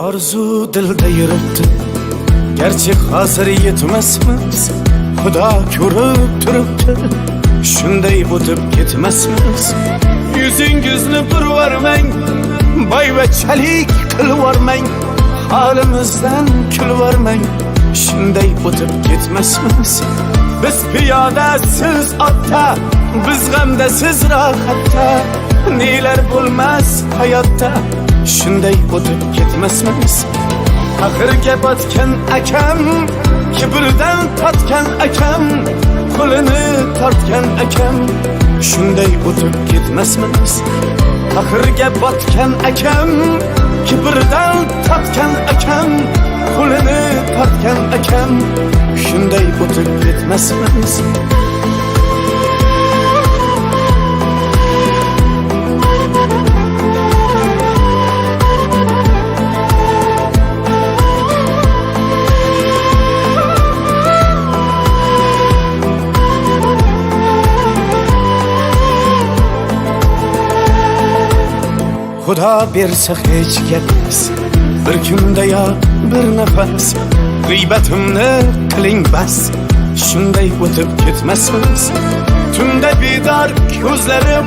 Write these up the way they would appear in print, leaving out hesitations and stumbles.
Arzu dilda yuribdi, gerçi hozir yetmasmiz. Xudo ko'rib turibdi, shunday o'tib ketmasmiz. Yuzingizni burvarmang, boyvachalik qilvormang, holimizdan kulvormang, shunday o'tib ketmasmiz. Biz piyoda, siz otda, biz g'amda, siz rohatda, nelar bo'lmas hayotda, shunday o'tib ketmasmiz. Axirga botgan akam, kibrdan totgan akam, qo'lini tortgan akam, shunday o'tib ketmasmiz. Axirga botgan akam, kibrdan totgan akam, qo'lini tortgan akam, shunday o'tib ketmasmiz. Xudo bersa hech gapmas, bir kunda yo bir nafas, g'iybatimni qiling bas, shunday o'tib ketmasmiz. Tunda bedor ko'zlarim,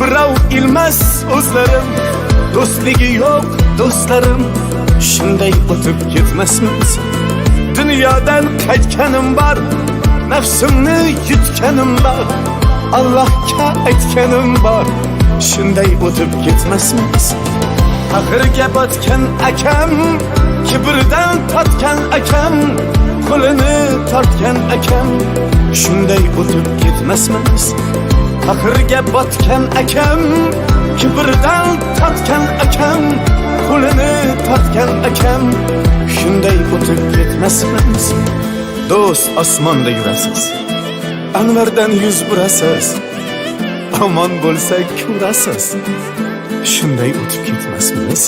birov ilmas o'zlarim, do'stligi yo'q do'stlarim, shunday o'tib ketmasmiz. Dunyodan qaytganim bor, nafsimni yutganim bor, Allohga aytganim bor, shunday o'tib ketmasmiz. Axirga botgan akam, kibrdan totgan akam, qo'lini tortgan akam, shunday o'tib ketmasmiz. Axirga botgan akam, kibrdan totgan akam, qo'lini tortgan akam, shunday o'tib ketmasmiz. Do'st, osmonda yurasiz, anvardan yuz burasiz, omon bo'lsak ko'rasiz, shunday o'tib ketmasmiz.